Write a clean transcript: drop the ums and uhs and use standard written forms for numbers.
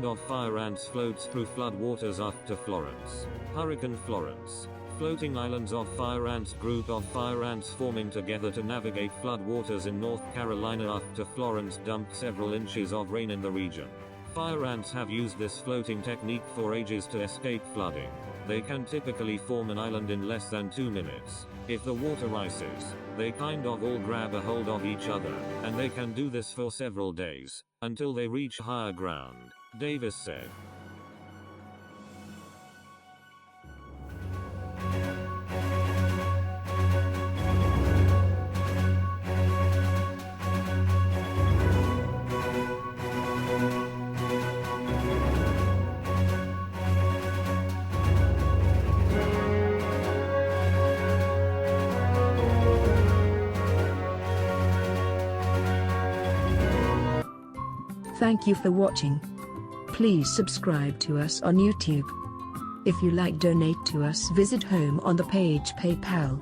band of fire ants floats through flood waters after Florence. Hurricane Florence. Floating islands of fire ants. Group of fire ants forming together to navigate flood waters in North Carolina after Florence dumped several inches of rain in the region. Fire ants have used this floating technique for ages to escape flooding. They can typically form an island in less than 2 minutes. If the water rises, they kind of all grab a hold of each other, and they can do this for several days, until they reach higher ground, Davis said. Thank you for watching. Please subscribe to us on YouTube. If you like, donate to us, visit home on the page PayPal.